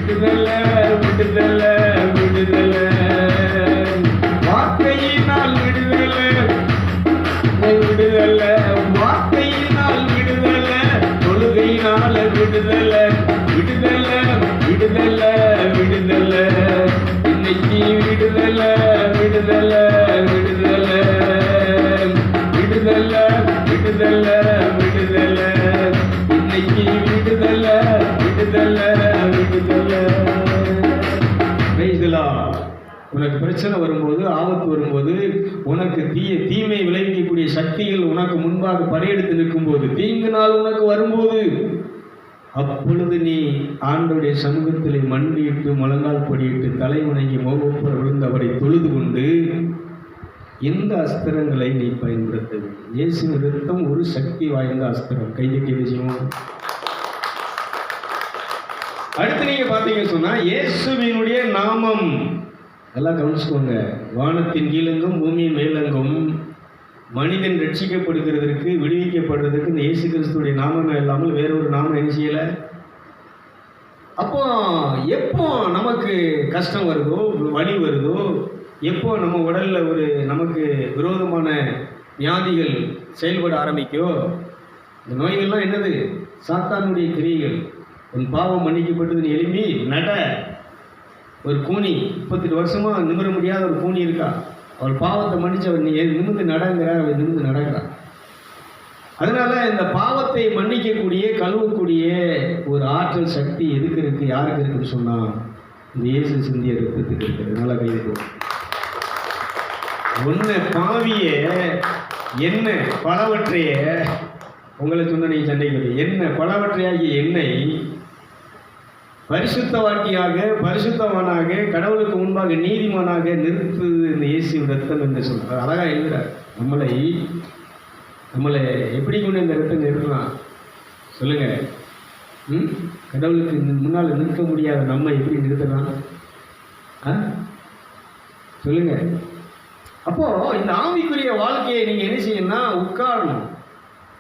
விடுதலை விடுதலை விடுதலை, வார்த்தையினால் விடுதலை விடுதலை, வார்த்தையினால் விடுதலை, தொழுகையினால விடுதலை விடுதலை விடுதலை விடுதலை, இன்னைக்கு விடுதலை விடுதலை விடுதலை விடுதலை விடுதலை விடுதலை, இன்னைக்கு விடுதலை விடுதலை விடுதலை. உனக்கு பிரச்சனை வரும்போது, ஆபத்து வரும்போது, உனக்கு தீமை விளைவிக்கக்கூடிய சக்திகள் உனக்கு முன்பாக படையெடுத்து நிற்கும் போது, தீங்கு நாள் உனக்கு வரும்போது, அப்பொழுது நீ ஆண்டவருடைய சமூகத்திலே மண்டியிட்டு முழங்கால் படியிட்டு தலை வணங்கி மோகப்புற விழுந்து அவரை தொழுது கொண்டு இந்த அஸ்திரங்களை நீ பயன்படுத்த வேண்டும். இயேசுவின் இரத்தம் ஒரு சக்தி வாய்ந்த அஸ்திரம். கைதுக்கு விஷயம். அடுத்து நீங்க பாத்தீங்க சொன்னா இயேசுவினுடைய நாமம் எல்லாம் கவனிச்சுக்கோங்க. வானத்தின் கீழெங்கும் பூமியின் மேலெங்கும் மனிதன் ரட்சிக்கப்படுகிறதற்கு, விடுவிக்கப்படுறதுக்கு இந்த இயேசு கிறிஸ்துடைய நாமமே இல்லாமல் வேறொரு நாமம் என்ன செய்யல. அப்போ எப்போ நமக்கு கஷ்டம் வருதோ, வலி வருதோ, எப்போ நம்ம உடல்ல நமக்கு விரோதமான வியாதிகள் செயல்பட ஆரம்பிக்கோ, இந்த நோய்கள்லாம் என்னது? சாத்தானுடைய கிரியைகள். உன் பாவம் மன்னிக்கப்பட்டது, நீ எழுப்பி நட. ஒரு கூனி 38 வருஷமா நிமிர முடியாத ஒரு கூனி இருக்கா, அவள் பாவத்தை மன்னிச்சு அவள் நீ நிமிர்ந்து நடங்கிறார், அவள் நிமிர்ந்து நடக்கிறார். அதனால இந்த பாவத்தை மன்னிக்கக்கூடிய, கழுவக்கூடிய ஒரு ஆற்றல் சக்தி எதுக்கு இருக்கு, யாருக்கு இருக்குன்னு சொன்னா இந்த இயேசு சிந்திய ரத்தத்துக்கு இருக்குது. நல்லா கைது. ஒன்று பாவிய என்ன பலவற்றைய உங்களை சொன்ன நீ சண்டைக்கு என்ன பலவற்றையாகிய என்னை பரிசுத்தவாட்டியாக, பரிசுத்தவானாக, கடவுளுக்கு முன்பாக நீதிமானாக நிறுத்துவது இந்த இயேசு ரத்தம் என்று சொல்றார். அழகா எழுதுறார். நம்மளை எப்படி கொண்டு இந்த ரத்தம் நிறுத்தலாம் சொல்லுங்க? கடவுளுக்கு முன்னால் நிற்க முடியாத நம்ம எப்படி நிறுத்தலாம் சொல்லுங்க? அப்போ இந்த ஆவிக்குரிய வாழ்க்கையை நீங்க என்ன செய்யணும்னா உட்காரணும்.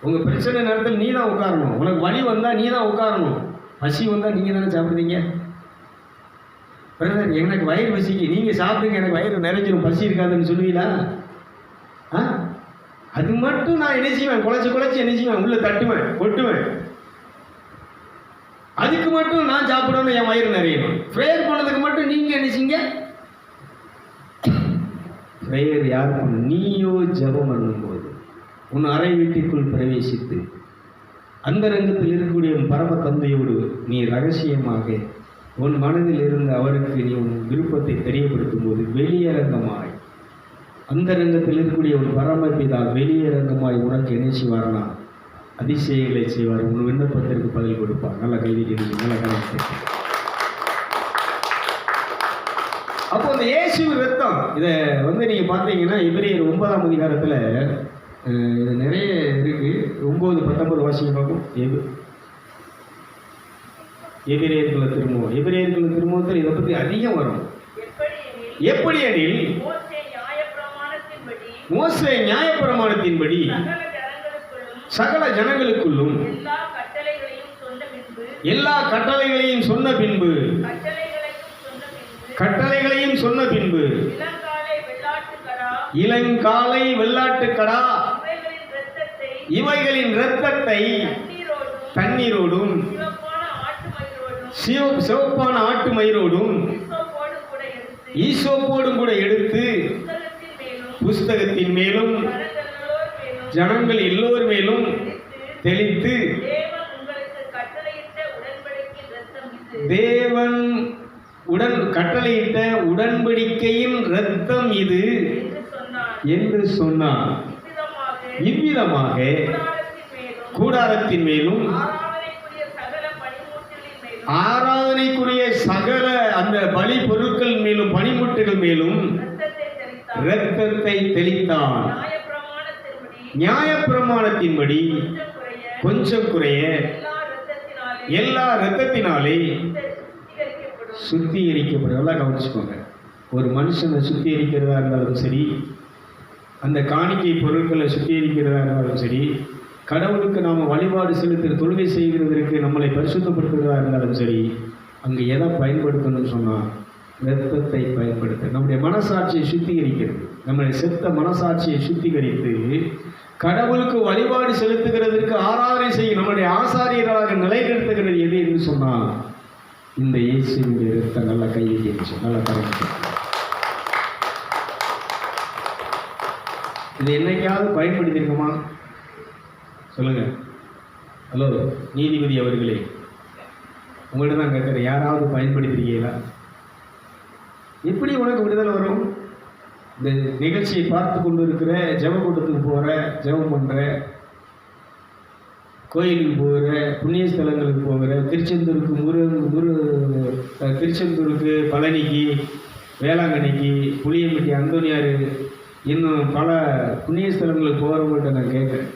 உங்க பிரச்சனை நேரத்தில் நீ தான் உட்காரணும். உனக்கு வலி வந்தா நீ தான் உட்காரணும். பசி வந்தா நீங்க தானே சாப்பிடுவீங்க. பிரதர் எனக்கு வயிறு பசிக்கு, நீங்க சாப்பிடுங்க, எனக்கு வயிறு நிறைஞ்சிடும், பசி இருக்காதுன்னு சொல்லுவீங்களா? அது மட்டும் நான் என்ன செய்வேன்? குலைச்சு என்ன செய்வேன்? உள்ள தட்டுவேன், கொட்டுவேன். அதுக்கு மட்டும் நான் சாப்பிடணும், என் வயிறு நிறையணும். ப்ரேயர் பண்ணதுக்கு மட்டும் நீங்க என்ன செய்யுங்க? ப்ரேயர் யார் பண்ண? நீயோ ஜெபம் பண்ணும்போது உன் அறை வீட்டிற்குள் பிரவேசித்து அந்த ரங்கத்தில் இருக்கக்கூடிய உன் பரம தந்தையோடு நீ ரகசியமாக உன் மனதில் இருந்து அவருக்கு நீ உன் விருப்பத்தை தெரியப்படுத்தும் போது வெளியரங்கமாய் அந்த ரங்கத்தில் இருக்கக்கூடிய உன் பரமபிதா வெளியரங்கமாய் உனக்கு என்ன செய்வார்னா அதிசயங்களை செய்வார். உன் விண்ணப்பத்திற்கு பதில் கொடுப்பார். நல்ல கைதி, நல்ல கணக்கு. அப்போ இந்த இயேசுவின் ரத்தம் இதை நீங்க பார்த்தீங்கன்னா எபிரேயர் 9ஆம் அதிகாரத்தில் இது நிறைய இருக்கு. 9-19 வாசிக்க பார்க்கும். எபிரேயர்களை திரும்பவும் இதை பற்றி அதிகம் வரும். எப்படி எனில் மோசே நியாயப்பிரமாணத்தின்படி சகல ஜனங்களுக்குள்ளும் எல்லா கட்டளைகளையும் சொன்ன பின்பு இளங்காலை வெள்ளாட்டுக்கடா இவைகளின் இரத்தத்தை தண்ணீரோடும் சிவப்பான ஆட்டு மயிரோடும் ஈசோப்போடும் கூட எடுத்து புஸ்தகத்தின் மேலும் ஜனங்கள் எல்லோர் மேலும் தெளித்து தேவன் கட்டளையிட்ட உடன்படிக்கையின் இரத்தம் இது என்று சொன்னார். இவ்விதமாக கூடாரத்தின் மேலும் ஆராதனைக்குரிய சகல அந்த பலி பொருட்கள் மேலும் பனிமுட்டுகள் மேலும் இரத்தத்தை தெளித்தான். நியாயப்பிரமாணத்தின்படி கொஞ்சம் குறைய எல்லா இரத்தத்தினாலே சுத்திகரிக்கப்படும். நல்லா கவனிச்சுக்கோங்க. ஒரு மனுஷனை சுத்திகரிக்கிறதா இருந்தாலும் சரி, அந்த காணிக்கை பொருட்களை சுத்திகரிக்கிறதா இருந்தாலும் சரி, கடவுளுக்கு நாம் வழிபாடு செலுத்துகிற தொழுகை செய்கிறதற்கு நம்மளை பரிசுத்தப்படுத்துகிறதா இருந்தாலும் சரி, அங்கே எதை பயன்படுத்தணும்னு சொன்னால் இரத்தத்தை பயன்படுத்த நம்முடைய மனசாட்சியை சுத்திகரிக்கிறது. நம்முடைய செத்த மனசாட்சியை சுத்திகரித்து கடவுளுக்கு வழிபாடு செலுத்துகிறதற்கு ஆராதனை செய்யும் நம்முடைய ஆசாரியர்களாக நிலைநிறுத்துகிறது எது என்று சொன்னால் இந்த இயேசுவினுடைய இரத்தம். நல்லா கையை கேட்கும், நல்லா கரெக்ட். இது என்னைக்காவது பயன்படுத்தியிருக்குமா சொல்லுங்க. ஹலோ நீதிபதி அவர்களே, உங்கள்கிட்ட தான் கேட்குறேன், யாராவது பயன்படுத்திருக்கீங்களா? எப்படி உனக்கு விடுதலை வரும்? இந்த நிகழ்ச்சியை பார்த்து கொண்டு இருக்கிற, ஜெபக்கூட்டத்துக்கு போகிற, ஜெபம் பண்ணுற, கோயிலுக்கு போகிற, புண்ணிய ஸ்தலங்களுக்கு போகிற, திருச்செந்தூருக்கு, பழனிக்கு, வேளாங்கண்ணிக்கு, புளியம்பட்டி, அந்தோனியார், இன்னும் பல புண்ணிய ஸ்தலங்களுக்கு போகிறவங்கள்ட்ட நான் கேட்குறேன்,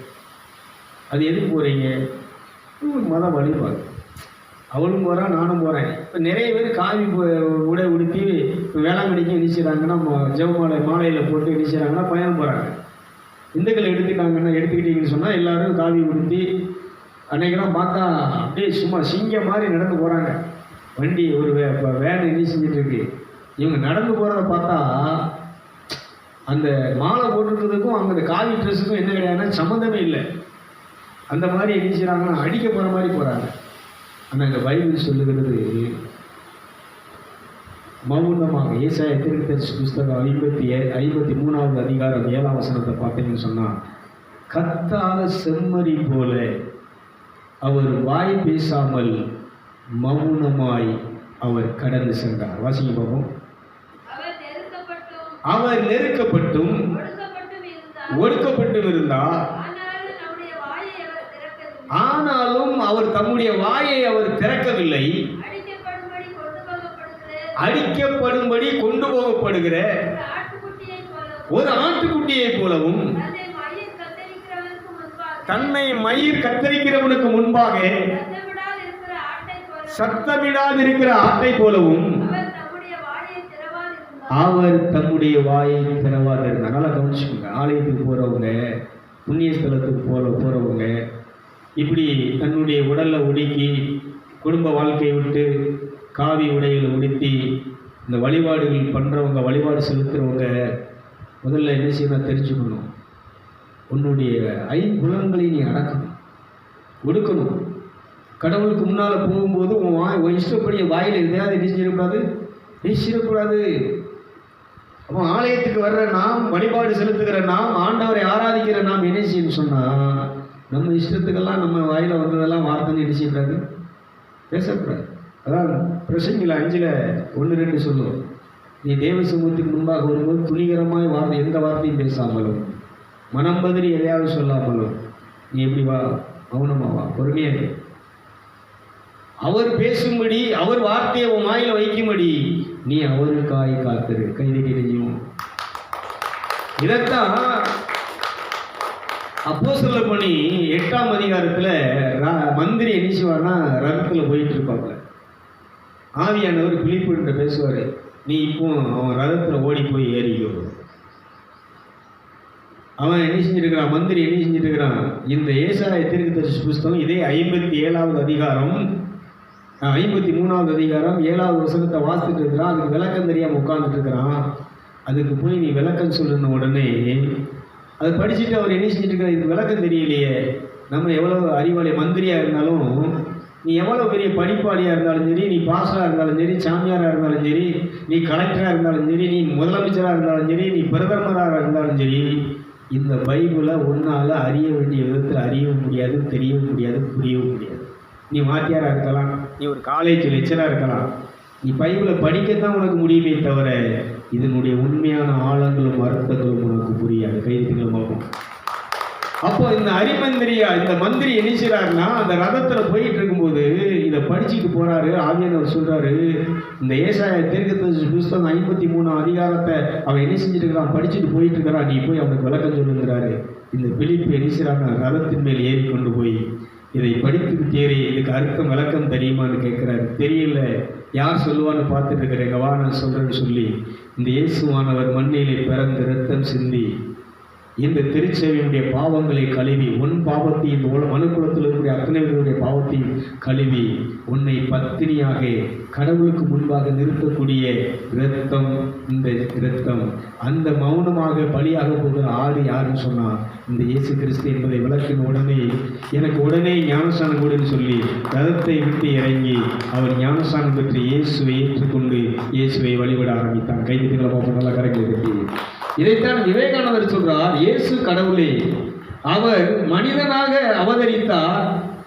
அது எதுக்கு போகிறீங்க? மத வழிபாடு. அவளும் போகிறான், நானும் போகிறேன். இப்போ நிறைய பேர் காவி உடை உடுத்தி இப்போ வேளாங்கண்ணிக்கு இணைச்சிடறாங்கன்னா, மாலையில் போட்டு இணைச்சிடறாங்கன்னா பயணம் போகிறாங்க. இந்துக்களை எடுத்துக்கிட்டீங்கன்னு சொன்னால் எல்லோரும் காவி உடுத்தி அன்றைக்கெல்லாம் பார்த்தா அப்படியே சும்மா சிங்கம் மாதிரி நடந்து போகிறாங்க. வண்டி ஒரு வேன் இனி செஞ்சிட்ருக்கு. இவங்க நடந்து போகிறத பார்த்தா அந்த மாலை போட்டிருக்கிறதுக்கும் அந்த காவி ட்ரெஸ்ஸுக்கும் என்ன கிடையாதுன்னா சம்மந்தமே இல்லை. அந்த மாதிரி என்ன செய்கிறாங்கன்னா அடிக்க போகிற மாதிரி போகிறாங்க. ஆனால் இந்த பைபிள் சொல்லுகிறது மௌனமாக. ஏசாயா தீர்க்கதரிசி புஸ்தகம் 53வது அதிகாரம் 7ஆம் வசனத்தை பார்த்தீங்கன்னு சொன்னால், கத்தாத செம்மறி போல அவர் வாய் பேசாமல் மௌனமாய் அவர் கடந்து சென்றார். வாசிங்க பார்ப்போம். அவர் நெருக்கப்பட்டும் ஒடுக்கப்பட்டும் இருந்தார், ஆனாலும் அவர் தம்முடைய வாயை அவர் திறக்கவில்லை. அடிக்கப்படும்படி கொண்டு போகப்படுகிற ஒரு ஆட்டுக்குட்டியை போலவும், தன்னை மயிர் கத்தரிக்கிறவனுக்கு முன்பாக சத்தமிடாதிருக்கிற ஆட்டை போலவும் அவர் தம்முடைய வாயை திறவாதிருந்தார். நல்லா கவனிச்சுக்கோங்க. ஆலயத்துக்கு போகிறவங்க, புண்ணிய ஸ்தலத்துக்கு போகிறவங்க இப்படி தன்னுடைய உடலில் ஒடுக்கி குடும்ப வாழ்க்கையை விட்டு காவி உடைகளை உடுத்தி இந்த வழிபாடுகள் பண்ணுறவங்க, வழிபாடு செலுத்துகிறவங்க முதல்ல என்ன செய்யணும் தெரிஞ்சுக்கணும். உன்னுடைய ஐம்புலன்களை நீ அடக்கணும், ஒடுக்கணும். கடவுளுக்கு முன்னால் போகும்போது உன் இஷ்டப்படி வாயில் எதையாவது என்ன செய்யக்கூடாது, பேசிடக்கூடாது. அப்போ ஆலயத்துக்கு வர்ற நாம், வழிபாடு செலுத்துகிற நாம், ஆண்டவரை ஆராதிக்கிற நாம் என்ன செய்யணும்னு சொன்னால், நம்ம இஷ்டத்துக்கெல்லாம் நம்ம வாயில் வந்ததெல்லாம் வார்த்தைன்னு என்ன செய்யக்கூடாது, பேசக்கூடாது. அதான் பிரசங்கில 5:1-2 சொல்லுவோம். நீ தேவ சமூகத்துக்கு முன்பாக வரும்போது துணிகரமாய் எந்த வார்த்தையும் பேசாமலும், மனம் பதறி எதையாவது சொல்லாமலும் நீ எப்படி வா, மௌனமாவா, பொறுமையாக அவர் பேசும்படி, அவர் வார்த்தையை உன் வாயில வைக்கும்படி நீ அவருக்காய் காத்திரு. கைதிக்கு நெஞ்சும். இதைத்தான் அப்போஸ்தலர் பணி 8ஆம் அதிகாரத்தில் மந்திரி என்ன செய்வார்னா ரதத்தில் போயிட்டு இருப்பாங்க. ஆவியானவர் பிலிப்புகிட்ட பேசுவார், நீ இப்போ அவன் ரதத்தில் ஓடி போய் ஏறிக்கோ. அவன் என்ன செஞ்சிருக்கிறான், மந்திரி என்ன செஞ்சிருக்கிறான், இந்த ஏசாயா தீர்க்கதரிசி புஸ்தகம் இதே 57வது அதிகாரம் 53வது அதிகாரம் 7வது வசனத்தை வாசித்துட்டு இருக்கிறான். அதுக்கு விளக்கம் தெரியாமல் உட்கார்ந்துட்டு இருக்கிறான். அதுக்கு போய் நீ விளக்கம் சொல்லுன உடனே அதை படிச்சுட்டு அவர் என்ன செஞ்சுட்டு இருக்கிறார், இதுக்கு விளக்கம் தெரியலையே. நம்ம எவ்வளோ அறிவாளி மந்திரியாக இருந்தாலும், நீ எவ்வளோ பெரிய படிப்பாளியாக இருந்தாலும் சரி, நீ பாஸ்டராக இருந்தாலும் சரி, சாமியாராக இருந்தாலும் சரி, நீ கலெக்டராக இருந்தாலும் சரி, நீ முதலமைச்சராக இருந்தாலும் சரி, நீ பிரதமராக இருந்தாலும் சரி, இந்த பைபிளை உன்னால் அறிய வேண்டிய விதத்தில் அறியவும் முடியாது, தெரியவும் முடியாது, புரியவும் முடியாது. நீ வாத்தியாராக இருக்கலாம், நீ ஒரு காலேஜ் லெக்சராக இருக்கலாம், நீ பைபிளை படிக்கத்தான் உனக்கு முடியுமே தவிர இதனுடைய உண்மையான ஆழங்களும் அர்த்தங்களும் உனக்கு புரியாது. கைதிகள் பார்ப்போம். அப்போ இந்த அரிமந்திரியா, இந்த மந்திரி என்ன செய்றாருன்னா, அந்த ரதத்தில் போயிட்டு இருக்கும்போது இதை படிச்சுட்டு போறாரு. ஆவியானவர் சொல்றாரு, இந்த ஏசாயா தீர்க்கதரிசி புஸ்தகம் 53ஆம் அதிகாரத்தை அவன் என்ன செஞ்சுட்டு இருக்கிறான், படிச்சுட்டு போயிட்டு இருக்கிறான், நீ போய் அவனுக்கு விளக்கம் சொல்லுங்கிறாரு. இந்த பிலிப்பு என்ன செய்றாங்க, ரதத்தின் மேல் ஏறி கொண்டு போய் இதை படித்து தேறி இதுக்கு அர்த்தம் விளக்கம் தெரியுமான்னு கேட்குறாரு. தெரியல, யார் சொல்லுவான்னு பார்த்துட்டு இருக்கிறேங்க, வா நான் சொல்கிறேன்னு சொல்லி இந்த இயேசுவானவர் மண்ணிலே பிறந்து ரத்தம் சிந்தி இந்த திருச்சபையினுடைய பாவங்களை கழுவி, உன் பாவத்தை, இந்த மனுக்குலத்தில் இருக்கக்கூடிய அத்தனை பேருடைய பாவத்தையும் கழுவி உன்னை பத்தினியாக கடவுளுக்கு முன்பாக நிறுத்தக்கூடிய இரத்தம் இந்த இரத்தம். அந்த மௌனமாக பலியாக போகிற ஆடு யாருன்னு சொன்னா இந்த இயேசு கிறிஸ்து என்பதை விளக்கின உடனே எனக்கு உடனே ஞானஸ்தானம் கொடுன்னு சொல்லி ரதத்தை விட்டு இறங்கி அவர் ஞானஸ்தானம் பெற்று இயேசுவை ஏற்றுக்கொண்டு இயேசுவை வழிபட ஆரம்பித்தான். கைதிகளை பார்ப்போம், நல்லா கரெக்ட் இருக்கு. இதைத்தான் விவேகானந்தர் சொல்றார், இயேசு கடவுளே, அவர் மனிதனாக அவதரித்தார்.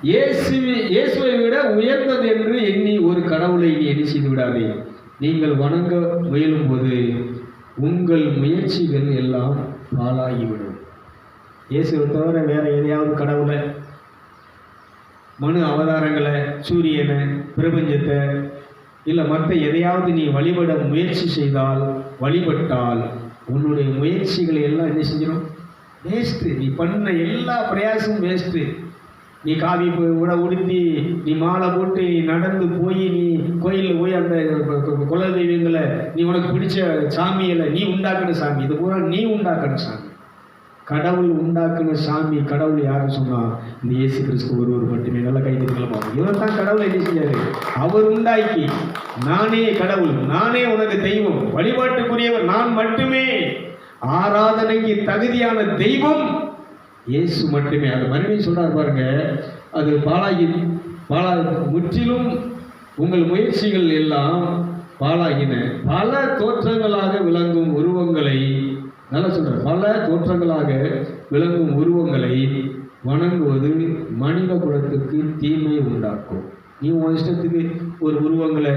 இயேசுவை விட உயர்ந்தது என்று எண்ணி ஒரு கடவுளை நீ எண்ணி செய்து விடாதே. நீங்கள் வணங்க முயலும் போது உங்கள் முயற்சிகள் எல்லாம் பாழாகிவிடும். இயேசுவை தவிர வேற எதையாவது கடவுளை, மனு அவதாரங்களை, சூரியனை, பிரபஞ்சத்தை இல்லை மற்ற எதையாவது நீ வழிபட முயற்சி செய்தால், வழிபட்டால் உன்னுடைய முயற்சிகளை எல்லாம் என்ன செஞ்சிடும்? வேஸ்ட்டு. நீ பண்ண எல்லா பிரயாசமும் வேஸ்ட்டு. நீ காவி உட உடுத்தி, நீ மாலை போட்டு, நீ நடந்து போய், நீ கோயிலில் போய் அந்த குல தெய்வங்களை, நீ உனக்கு பிடிச்ச சாமிகளை நீ உண்டாக்குன சாமி, இது பூரா நீ உண்டாக்குன சாமி. கடவுள் உண்டாக்குன சாமி கடவுள் யாருன்னு சொன்னா இந்த இயேசு கிறிஸ்து ஒருவர் மட்டுமே. நல்ல கைதிகளை பார்ப்போம். இவர் தான் கடவுளை என்ன செஞ்சாரு? அவர் உண்டாக்கி, நானே கடவுள், நானே உனக்கு தெய்வம், வழிபாட்டுக்குரியவர் நான் மட்டுமே, ஆராதனைக்கு தகுதியான தெய்வம் இயேசு மட்டுமே. அது மறுபடியும் சொல்றாரு பாருங்க, அது முற்றிலும் உங்கள் முயற்சிகள் எல்லாம் பாழாகின. பல தோற்றங்களாக விளங்கும் உருவங்களை, நல்லா சொல்கிறேன், பல தோற்றங்களாக விளங்கும் உருவங்களை வணங்குவது மனித குலத்துக்கு தீமை உண்டாக்கும். நீ உன் இஷ்டத்துக்கு ஒரு உருவங்களை,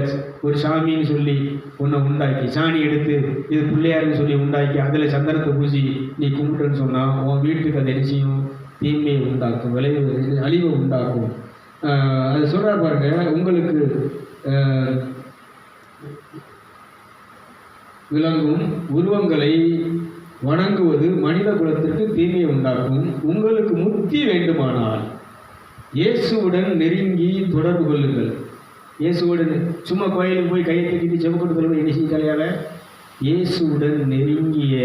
ஒரு சாமின்னு சொல்லி உன்னை உண்டாக்கி, சாணி எடுத்து இது பிள்ளையாருன்னு சொல்லி உண்டாக்கி அதில் சந்தனத்தை பூசி நீ கும்பிட்டுன்னு சொன்னால் உன் வீட்டுக்கு அது என்ன செய்யும்? தீமையை உண்டாக்கும், அழிவை உண்டாக்கும். அது சொல்கிற பாருங்க, உங்களுக்கு விளங்கும் உருவங்களை வணங்குவது மனித குலத்திற்கு தீமையை உண்டாக்கும். உங்களுக்கு முக்தி வேண்டுமானால் இயேசுவுடன் நெருங்கி தொடர்பு கொள்ளுங்கள். இயேசுவுடன் சும்மா கோயிலுக்கு போய் கையை தட்டிட்டு செவக்கொண்டு போய் என்ன செஞ்சாலையால இயேசுவுடன் நெருங்கிய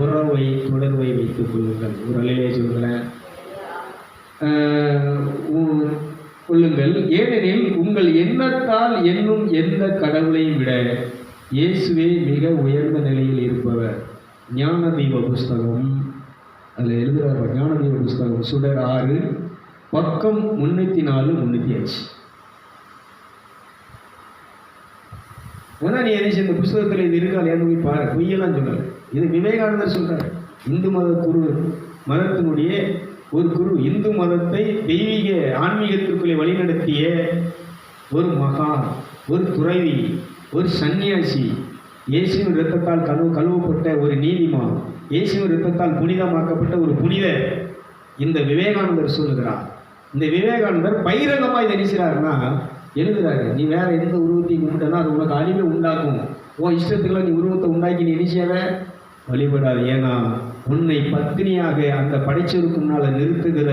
உறவை, தொடர்பை வைத்துக் கொள்ளுங்கள். ஒரு அலையிலே சொல்லுங்களேன், கொள்ளுங்கள். ஏனெனில் உங்கள் எண்ணத்தால் என்னும் எந்த கடவுளையும் விட இயேசுவே மிக உயர்ந்த நிலையில் இருப்பவர். ஞானதீப புஸ்தகம் அதில் எழுதுகிறார். ஞானதீப புஸ்தகம் சுடர் 6 பக்கம் 304 305. ஆனால் நீ என்ன இந்த புஸ்தகத்தில் இது இருக்கா இல்லையான்னு போய் பாரு. பொய்யெல்லாம் சொல்லலை. இது விவேகானந்தர் சொல்கிறார். இந்து மத குரு, மதத்தினுடைய ஒரு குரு, இந்து மதத்தை தெய்வீக ஆன்மீகத்திற்குள்ளே வழிநடத்திய ஒரு மகா, ஒரு துறவி, ஒரு சன்னியாசி, இயேசுவின் இரத்தத்தால் கழுவப்பட்ட ஒரு நீதிமான், இயேசுவின் இரத்தத்தால் புனிதமாக்கப்பட்ட ஒரு புனிதர் இந்த விவேகானந்தர் சொல்லுகிறார். இந்த விவேகானந்தர் பகிரங்கமாக இதை நினைக்கிறாருன்னா எழுதுறாரு, நீ வேற எந்த உருவத்தையும் கும்பிட்டனா அது உனக்கு அழிவை உண்டாக்கும். உன் இஷ்டத்துக்குள்ள நீ உருவத்தை உண்டாக்கி நீ நினைச்சாத வழிபடாது. ஏன்னா உன்னை பத்தினியாக அந்த படைச்சவருக்கு முன்னால் நிறுத்துகிற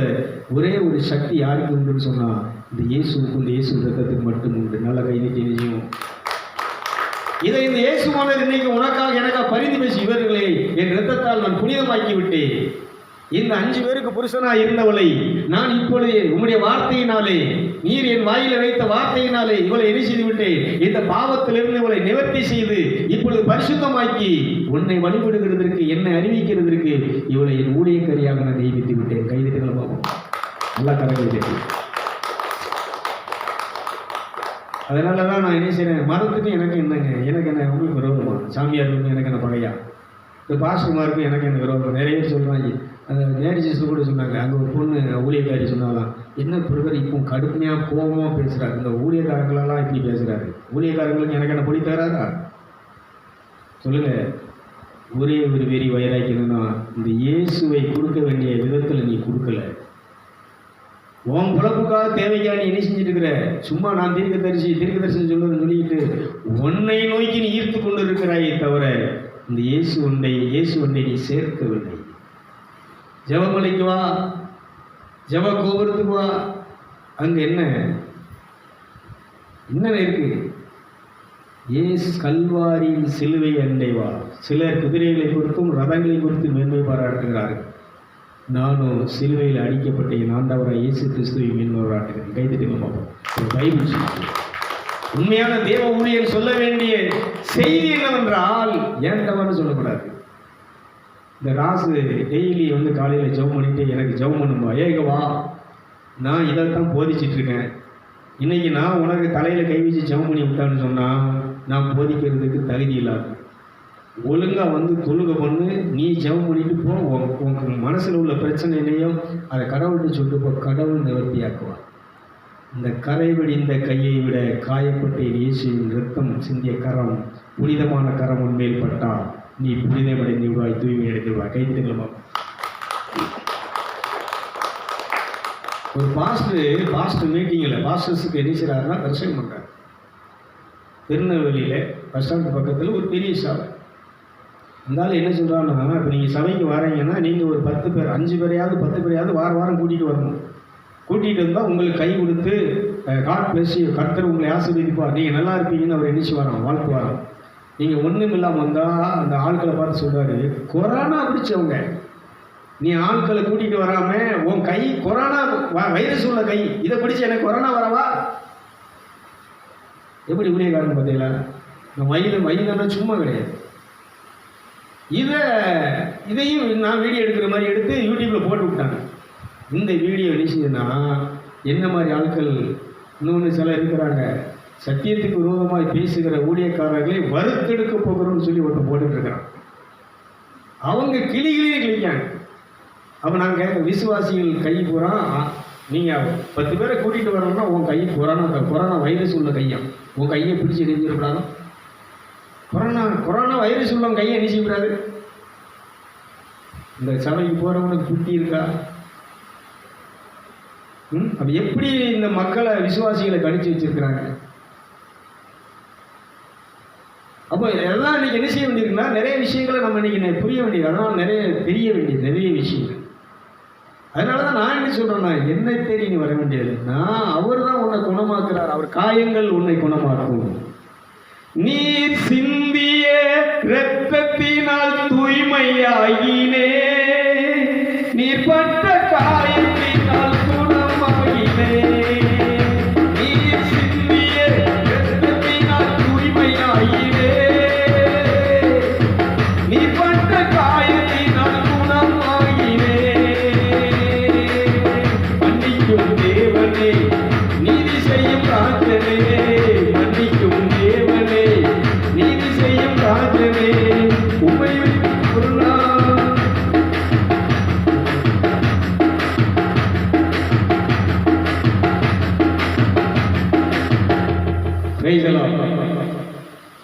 ஒரே ஒரு சக்தி யாருக்கு உண்டுன்னு சொன்னால் இந்த இயேசுக்கு, இந்த இயேசு இரத்தத்துக்கு மட்டும் உண்டு. நல்ல கைதிக்கு நிச்சயம் இதை இந்த இயேசுவானவர் இன்னைக்கு உனக்காக எனக்காக பரிந்து பேசி, இவர்களை என் இரத்தத்தால் நான் புனிதமாக்கி விட்டேன். இந்த 5 பேருக்கு புருஷனாக இருந்தவளை நான் இப்பொழுது உம்முடைய வார்த்தையினாலே, நீர் என் வாயில வைத்த வார்த்தையினாலே இவளை என்ன செய்து விட்டேன். இந்த பாவத்திலிருந்து இவளை நிவர்த்தி செய்து இப்பொழுது பரிசுத்தமாக்கி உன்னை வழிபடுகிறதற்கு, என்னை அறிவிக்கிறதற்கு இவளை என் ஊழியக்காரியாக நான் நியமித்து விட்டேன். கைதிகளை பார்ப்போம். நல்லா கரெக்ட். அதனால தான் நான் என்ன செய்கிறேன், மதத்துக்கு எனக்கு என்னங்க, எனக்கு என்ன உங்களுக்கு விரோதமா, சாமியாருக்கு எனக்கு என்ன பகையா, இந்த பாஸ்டர்மாருக்கும் எனக்கு என்ன விரோதம். நிறைய பேர் சொல்கிறாங்க. அந்த மேரேஜஸில் கூட சொன்னாங்க, அங்கே ஒரு பொண்ணு ஊழியக்காரி சொன்னாலாம், என்ன பிரதர் இப்போ கடுமையாக கோபமாக பேசுகிறாரு, இந்த ஊழியக்காரங்களெல்லாம் இப்படி பேசுகிறாரு, ஊழியக்காரங்களுக்கு எனக்கு என்ன பொடி தராரா? சொல்லுங்கள். ஒரே ஒரு வெறி வயராக்கணும்னா இந்த இயேசுவை கொடுக்க வேண்டிய விதத்தில் நீ கொடுக்கல. உன் பொழப்புக்காக தேவைக்காக நீ என்ன செஞ்சுட்டு இருக்கிற? சும்மா நான் தீர்க்க தரிசனம் சொல்லுன்னு சொல்லிக்கிட்டு உன்னை நோக்கி நீ ஈர்த்து கொண்டு இருக்கிறாயே தவிர இந்த இயேசு ஒன்றை நீ சேர்க்கவில்லை. ஜெபமலைக்கு வா, ஜெப கோபுரத்துக்கு வா, அங்கே என்ன இருக்கு? இயேசு கல்வாரியின் சிலுவை அண்டைவா. சிலர் குதிரைகளை குறித்தும் ரதங்களை குறித்து மேன்மை பாராட்டுகிறார்கள். நானும் சிலுவையில் அடிக்கப்பட்ட என் ஆண்டவராக இயேசு கிறிஸ்துவை மேன்மை பாராட்டுகிறேன். கைதட்டிங்க பார்ப்போம். பைபிள் உண்மையான தேவ ஊழியர் சொல்ல வேண்டிய செய்தி என்னவென்றால், ஏன்டவன்னு சொல்லக்கூடாது. இந்த ராசு டெய்லி வந்து காலையில் ஜெபம் பண்ணிட்டு எனக்கு ஜெபம் பண்ணும்பா, ஏகவா நான் இதைத்தான் போதிச்சிட்டு இருக்கேன். இன்னைக்கு நான் உனக்கு தலையில் கை வச்சு ஜெபம் பண்ணி விட்டான்னு சொன்னால் நான் போதிக்கிறதுக்கு தகுதி இல்லாது. ஒழுங்காக வந்து தொழுகை பண்ணு, நீ ஜெபம் பண்ணிட்டு போ. உனக்கு மனசில் உள்ள பிரச்சனையிலையும் அதை கடவுள்கிட்ட சொல்லிட்டு போ, கடவுள் நிவர்த்தியாக்குவார். இந்த கரைவடிந்த கையை விட காயப்பட்ட இயேசுவின் ரத்தம் சிந்திய கரம், புனிதமான கரம் உன்மேல் பட்டால் நீ புனிதமடைந்து விடுவாய், தூய்மை அடைந்து விடுவாய். கைத்தெல்லாம் ஒரு பாஸ்டர் மீட்டிங்கில் பாஸ்டர்ஸுக்கு என்ன செய்கிறாருன்னா தரிசனம் பண்ணுறாரு. திருநெல்வேலியில் பஸ் ஸ்டாண்டு பக்கத்தில் ஒரு பெரிய சபை. இருந்தாலும் என்ன சொல்கிறாங்கன்னா, இப்போ நீங்கள் சபைக்கு வரீங்கன்னா நீங்கள் ஒரு 10 பேர் 5 பேரையாவது 10 பேரையாவது வாரம் கூட்டிகிட்டு வரணும். கூட்டிகிட்டு வந்தால் உங்களுக்கு கை கொடுத்து காட் பேசி கர்த்தர் உங்களை ஆசீர்வதிப்பார், நீங்கள் நல்லா இருப்பீங்கன்னு அவர் எண்ணிச்சு வரோம், வாழ்த்து வரோம். நீங்கள் ஒன்றும் இல்லாமல் வந்தால் அந்த ஆட்களை பார்த்து சொல்கிறாரு, கொரோனா பிடிச்சவங்க நீ ஆட்களை கூட்டிகிட்டு வராமல் உன் கை கொரோனா வைரஸ் உள்ள கை, இதை பிடிச்சி எனக்கு கொரோனா வரவா? எப்படி ஊழியக்காரன் பார்த்தீங்களா? வயிறுனா சும்மா கிடையாது. இதையும் நான் வீடியோ எடுக்கிற மாதிரி எடுத்து யூடியூப்பில் போட்டு விட்டாங்க. இந்த வீடியோ நினைச்சதுன்னா என்ன மாதிரி ஆட்கள் இன்னொன்று சில இருக்கிறாங்க, சத்தியத்துக்கு விரோதமாக பேசுகிற ஊழியக்காரர்களை வறுத்தெடுக்க போகிறோம்னு சொல்லி ஒருத்தர் போட்டுட்ருக்கிறான். அவங்க கிளிக்காங்க. அப்போ நாங்கள் கேட்க, விசுவாசிகள் கை பூரா நீங்கள் 10 பேரை கூட்டிகிட்டு வரணும்னா உன் கை கொரோனா வைரஸ் உள்ள கையா, உன் கையை பிடிச்சி எரிஞ்சிடக்கூடாது. கொரோனா வைரஸ் உள்ள கையை எரிச்சிக்கூடாது. இந்த சபைக்கு போகிறவனுக்கு புத்தி இருக்கா? அப்போ எப்படி இந்த மக்களை விசுவாசிகளை கணிச்சு வச்சிருக்கிறாங்க? அப்போ எல்லாம் இன்னைக்கு என்ன செய்ய வேண்டியிருக்குன்னா, நிறைய விஷயங்களை நம்ம இன்னைக்கு புரிய வேண்டியது, அதனால் நிறைய தெரிய வேண்டியது நிறைய விஷயங்கள். அதனால தான் நான் என்ன சொல்கிறேன்னா, என்னை தேடி நீ வர வேண்டியது, நான் அவர் தான் உன்னை குணமாக்குறார். அவர் காயங்கள் உன்னை குணமாக்கும். நீர் சிந்திய இரத்தத்தினால் தூய்மையாகினே, நீர் பட்ட காயத்தினால் குணமாகினே. நீர் சிந்திய இரத்தத்தினால் தூய்மையாகினே, நீர் பட்ட காயத்தினால் குணமாகினே. மன்னிக்கும் தேவனே, நீதி செய்யும் ராஜனே, மன்னிக்கும் தேவனே, நீதி செய்யும் ராஜனே, உம்மை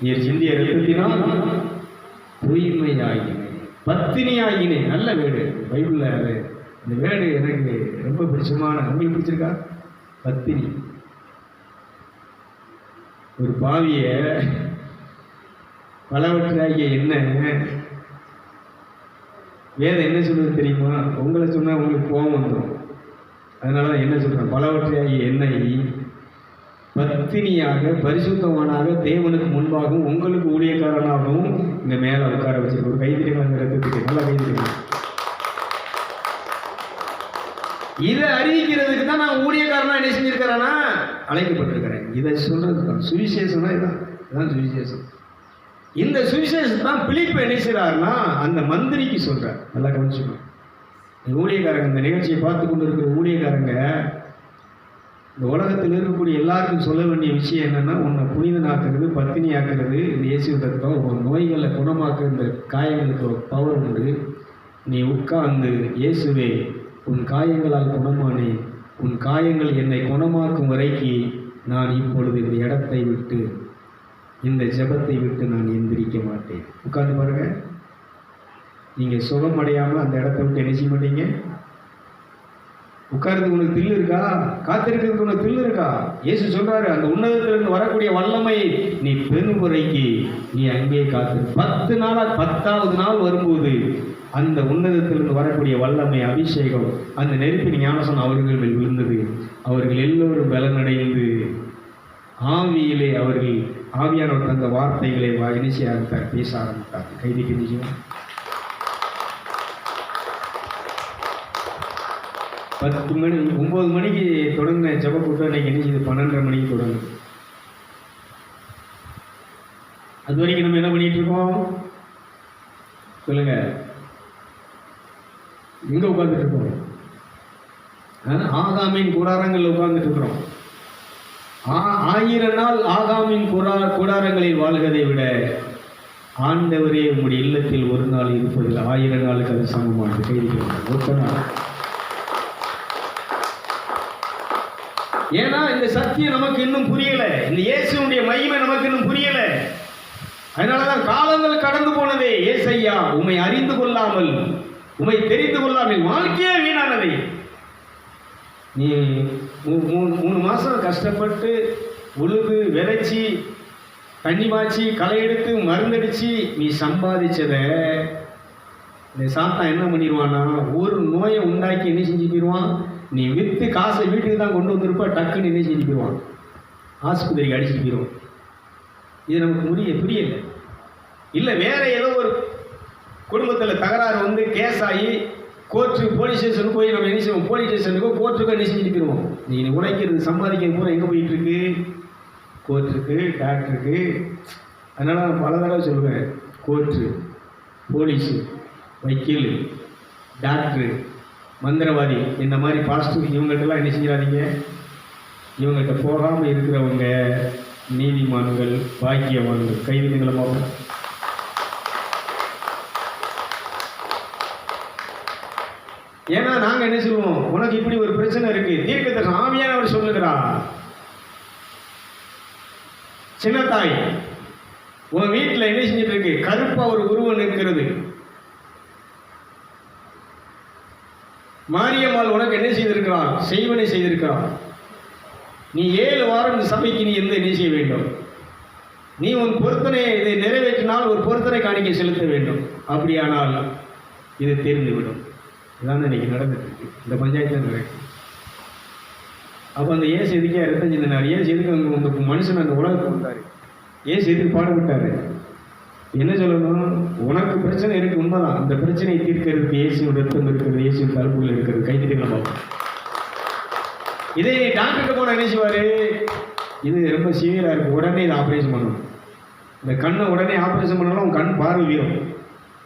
நீர் சிந்திய ரத்தத்தினால் தூய்மையாகினேன், பத்தினியாகினேன். நல்ல வேடு பைபிளில் அது. இந்த வேடு எனக்கு ரொம்ப பிடிச்சமான. உங்களுக்கு பிடிச்சிருக்கா? பத்தினி. ஒரு பாவிய பலவற்றாகிய என்ன வேதம் என்ன சொல்றது தெரியுமா? உங்களை சொன்னால் உங்களுக்கு கோபம் வந்துடும். அதனால தான் என்ன சொல்கிறேன், பலவற்றாகிய எண்ணெய் பத்தினியாக பரிசுத்தவானாக தேவனுக்கு முன்பாகவும் உங்களுக்கு ஊழியக்காரனாகவும் இந்த மேலே உட்கார வச்சிருக்க. ஒரு கைதிரிகள் அந்த ரத்தத்துக்கு நல்லா கைதிரிகள். இதை அறிவிக்கிறதுக்கு தான் நான் ஊழியக்காரனா என்ன செஞ்சிருக்கிறேன்னா அழைக்கப்பட்டிருக்கிறேன். இதை சொல்றது தான் சுவிசேஷம்னா. இதுதான் சுவிசேஷம். இந்த சுவிசேஷம் தான் பிலிப்பு என்ன செய்கிறாருன்னா அந்த மந்திரிக்கு சொல்கிறார். நல்லா கவனிச்சுக்கணும். ஊழியக்காரங்க, இந்த நிகழ்ச்சியை பார்த்து கொண்டு இருக்கிற ஊழியக்காரங்க, இந்த உலகத்தில் இருக்கக்கூடிய எல்லாருக்கும் சொல்ல வேண்டிய விஷயம் என்னென்னா, உன்னை புனிதனாக்குறது, பத்தினியாக்குறது இந்த இயேசு ரத்தம். உன் நோய்களை குணமாக்குற இந்த காயங்களுக்கு ஒரு பவர் உண்டு. நீ உட்கார்ந்து, இயேசுவே உன் காயங்களால் குணமானேன், உன் காயங்கள் என்னை குணமாக்கும் வரைக்கு நான் இப்பொழுது இந்த இடத்தை விட்டு, இந்த ஜெபத்தை விட்டு நான் எந்திரிக்க மாட்டேன். உட்கார்ந்து பாருங்க. நீங்கள் சுகம் அடையாமல் அந்த இடத்த விட்டு என்ன செய்ய மாட்டீங்க. உட்கார்றதுக்கு உனக்கு தில்லு இருக்கா? காத்திருக்கிறதுக்கு உனக்கு தில்லு இருக்கா? இயேசு சொல்றாரு, அந்த உன்னதத்திலிருந்து வரக்கூடிய வல்லமை நீ பெரும் முறைக்கு நீ அங்கே காத்து 10 நாளா 10வது நாள் வரும்போது அந்த உன்னதத்திலிருந்து வரக்கூடிய வல்லமை, அபிஷேகம், அந்த நெருப்பின் ஞானசனம் அவர்கள் மேல் விழுந்தது. அவர்கள் எல்லோரும் பலனடைந்து ஆவியிலே அவர்கள் ஆவியானவர் தந்த வார்த்தைகளை இனிசி ஆரம்பித்தார், பேச ஆரம்பித்தார். கைதிக்கு நிச்சயம் 10 மணி 9 மணிக்கு தொடங்கின ஜப கூட்டம் இன்னைக்கு என்ன செய்யுது 12:30 மணிக்கு தொடங்குது. அது வரைக்கும் நம்ம என்ன பண்ணிட்டு இருக்கோம் சொல்லுங்க? எங்க உட்கார்ந்துட்டு இருக்கோம்? ஆகாமின் கூடாரங்களில் உட்கார்ந்துட்டு இருக்கிறோம். 1000 நாள் ஆகாமின் கூடாரங்களில் வாழ்வதை விட ஆண்டவரே உங்களுடைய இல்லத்தில் ஒரு நாள் இருப்பதில் 1000 நாளுக்கு அது சமமானது. கைதிகள் ஏன்னா இந்த சத்தியம் நமக்கு இன்னும் புரியல, இந்த இயேசுடைய மகிமை நமக்கு இன்னும் புரியல. அதனாலதான் காலங்கள் கடந்து போனதே. ஏசையா, உம்மை அறிந்து கொள்ளாமல், உம்மை தெரிந்து கொள்ளாமல் வாழ்க்கையே வீணானதை. நீ 3 மாசம் கஷ்டப்பட்டு உழுது விதைச்சி தண்ணி பாய்ச்சி களை எடுத்து மருந்தடிச்சு நீ சம்பாதிச்சத இந்த சாத்தான் என்ன பண்ணிடுவான்னா, ஒரு நோயை உண்டாக்கி என்ன செஞ்சு போயிடுவான், நீ விற்று காசை வீட்டுக்கு தான் கொண்டு வந்திருப்ப, டக்குன்னு என்ன செஞ்சு போயிடுவான், ஆஸ்பத்திரிக்கு அடிச்சுட்டு போயிடுவான். இது நமக்கு புரியல. இல்லை வேற ஏதோ ஒரு குடும்பத்தில் தகராறு வந்து கேஸ் ஆகி கோர்ட்டு போலீஸ் ஸ்டேஷனுக்கு போய் நம்ம என்ன செய்வோம், போலீஸ் ஸ்டேஷனுக்கோ கோர்ட்டுக்கோ என்ன செஞ்சுட்டு போயிடுவோம். நீ உழைக்கிறது சம்பாதிக்கிறது பூரா எங்கே போயிட்டு இருக்கு? கோர்ட்டுக்கு, டாக்டருக்கு. அதனால நான் பல தடவை சொல்லுவேன், கோர்ட்டு, போலீஸு, வக்கீல், டாக்டரு, மந்திரவாதி, இந்த மாதிரி பாஸ்டர் இவங்கள்ட்டெல்லாம் என்ன செஞ்சிடாதீங்க. இவங்கள்ட்ட போகாமல் இருக்கிறவங்க நீதிமான்கள், பாக்கியவான்கள். கைவிடுங்களமாக ஏன்னா நாங்கள் என்ன சொல்லுவோம், உனக்கு இப்படி ஒரு பிரச்சனை இருக்கு, தீர்க்கதரிசன ஆவியானவர் சொல்லுகிறார். சின்னத்தாய் உன் வீட்டில் என்ன செஞ்சிட்டு இருக்கு, கருப்பா ஒரு உருவம் இருக்கிறது. மாரியம்மாள் உனக்கு என்ன செய்திருக்கிறார், செய்வனை செய்திருக்கிறார். நீ 7 வாரம் இந்த சபைக்கு நீ என்ன செய்ய வேண்டும், நீ உன் பொருத்தனை இதை நிறைவேற்றினால் ஒரு பொருத்தனை காணிக்கை செலுத்த வேண்டும். அப்படியானால் இது தெரிந்துவிடும். இதான் இன்னைக்கு நடந்துட்டு இருக்கு, இந்த பஞ்சாயத்து நடக்கு. அப்போ அந்த ஏசு எதுக்கே ரத்தம் சிந்தினார், ஏசு எதுக்கு அந்த மனுஷன் அந்த உலகத்துக்கு வந்தார், ஏசு எதுக்கு பாடுபட்டாரு? என்ன சொல்லணும், உனக்கு பிரச்சனை இருக்கு, உண்மைதான். அந்த பிரச்சனையை தீர்க்கிறதுக்கு இயேசுவோட ரத்தம் இருக்கிறது, இயேசுவின் தழும்புகள் இருக்கிறது. கைதிகளை பார்ப்போம். இதே டாக்டர்கிட்ட போன என்ன செய்வாரு, இது ரொம்ப சிவியராக இருக்கு, உடனே இதை ஆப்ரேஷன் பண்ணணும். இந்த கண்ணை உடனே ஆப்ரேஷன் பண்ணாலும் அவன் கண் பார்வை வீரும்.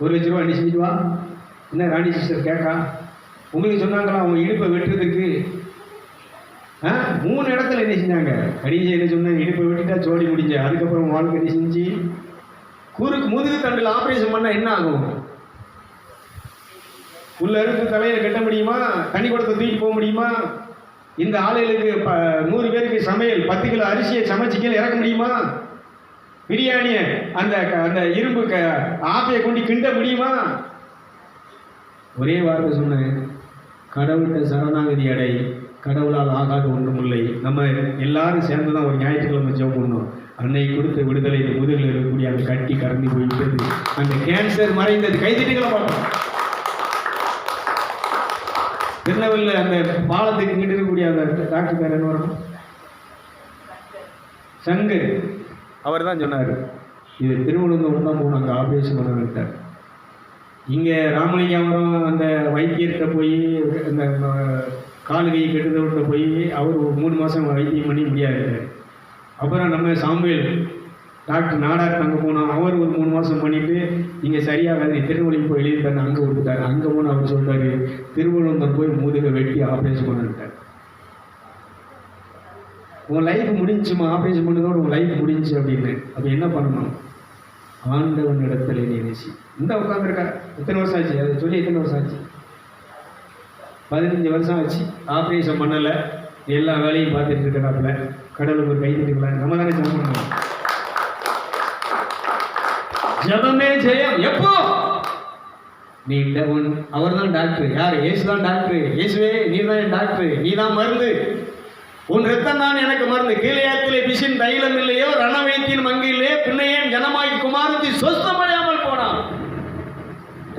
1 லட்ச ரூபா என்ன செஞ்சுட்டு வா. என்ன ராணி சிஸ்டர் கேட்கா, உங்களுக்கு சொன்னாங்களா அவங்க இடுப்பை வெட்டுறதுக்கு? 3 இடத்துல என்ன செஞ்சாங்க. கடிஜை என்ன சொன்னாங்க, இடுப்பை வெட்டிட்டா ஜோடி முடிஞ்ச. அதுக்கப்புறம் வாழ்க்கை என்ன செஞ்சு குறுக்கு முதுகு தண்டில் ஆப்ரேஷன் பண்ணால் என்ன ஆகும்? உள்ள இருந்து தலையில் கட்ட முடியுமா? தண்ணி குடத்தை தூக்கிட்டு போக முடியுமா? இந்த ஆளுகளுக்கு 100 பேருக்கு சமையல் 10 கிலோ அரிசியை சமைச்சிக்கல இறக்க முடியுமா? பிரியாணியை அந்த அந்த இரும்பு ஆப்பையை கொண்டு கிண்ட முடியுமா? ஒரே வார்த்தை சொன்னேன், கடவுள்கிட்ட சரணாகதி அடை, கடவுளால் ஆகாத ஒன்றும் இல்லை. நம்ம எல்லாரும் சேர்ந்து தான் ஒரு ஞாயிற்றுக்கிழமை ஜெபம் பண்ணோம். அன்னை கொடுத்த விடுதலை இந்த முதுகில் இருக்கக்கூடிய அந்த கட்டி கறந்து போயிட்டது, அந்த கேன்சர் மறைந்தது. கைதிட்டுகளை பார்ப்போம். திருநெல்வேலியில் அந்த பாலத்துக்கு கிட்ட இருக்கக்கூடிய அந்த டாக்டர் பேர் என்ன வரணும், சங்கர், அவர் தான் சொன்னார், இது திருவனந்தபுரம் தான் போகணும், அங்கே ஆப்ரேஷன் பண்ண. இங்கே ராமலிங்காபுரம் அந்த வைத்தியர்கிட்ட போய் இந்த காலுகையை கெட்டுதவிட்ட போய் அவர் 3 மாதம் வைத்தியம் பண்ணி முடியாது. அப்புறம் நம்ம சாமுவேல் டாக்டர் நாடார் அங்கே போனோம், அவர் ஒரு 3 மாதம் பண்ணிவிட்டு இங்கே சரியாகாது திருவள்ளுவர் போய் எழுதிட்டாரு, அங்கே கொடுத்தாரு. அங்கே போனால் அவர் சொல்கிறாரு, திருவள்ளுவர் போய் முதுகை வெட்டி ஆப்ரேஷன் பண்ணிட்டார். உன் லைஃப் முடிஞ்சுமா, ஆப்ரேஷன் பண்ணதோடு உன் லைஃப் முடிஞ்சு அப்படின்னு. அப்போ என்ன பண்ணணும், ஆண்டவன் இடத்துல நீ நேசி. இந்த உட்காந்துருக்கா, எத்தனை வருஷம் ஆச்சு, அதை சொல்லி எத்தனை வருஷம் ஆச்சு? 15 வருஷம் ஆச்சு. ஆப்ரேஷன் பண்ணலை, எல்லா வேலையும் பார்த்துட்டு இருக்கிறாப்புல. கடவுளுக்கு ஒரு கை தட்டுக்கலாம். நம்ம தானே ஜெபம் பண்ணணும். ஜெபமே ஜெயம். எப்போ நீ அவர் தான் டாக்டர். யார்? இயேசு தான் டாக்டர். இயேசுவே நீ தான் டாக்டர், நீ தான் மருந்து, உன் ரத்தம் தான் எனக்கு மருந்து. கீழையாத்திலே பிசின் தைலம் இல்லையோ, ரணவைத்தின் மங்கு இல்லையோ, பின்னையேன் ஜனமாய் குமாரத்தை சொஸ்தமடையாமல் போனான்.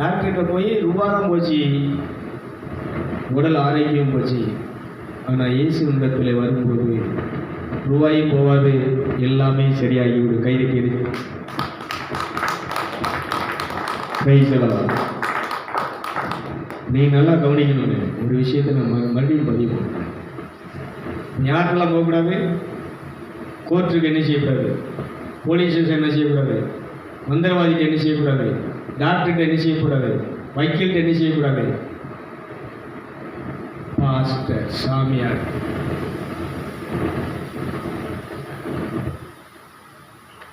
டாக்டர்கிட்ட போய் ரூபாதான் போச்சு, உடல் ஆரோக்கியம் போச்சு. ஆனால் இயேசு இடத்துல வரும்போது ரூபாயும் போவாது, எல்லாமே சரியாகிவிடும். கைது நீ நல்லா கவனிக்கணும். ஒரு விஷயத்தை நம்ம மறுபடியும் பதிவு பண்ணணும். யாருக்கெல்லாம் போகக்கூடாது? கோர்ட்டுக்கு என்ன செய்யக்கூடாது? போலீஸ் ஸ்டேஷன் என்ன செய்யக்கூடாது? மந்திரவாதிக்கு என்ன செய்யக்கூடாது? டாக்டர்கிட்ட என்ன செய்யக்கூடாது? வக்கீல்கிட்ட என்ன செய்யக்கூடாது? பாஸ்டர், சாமியார்,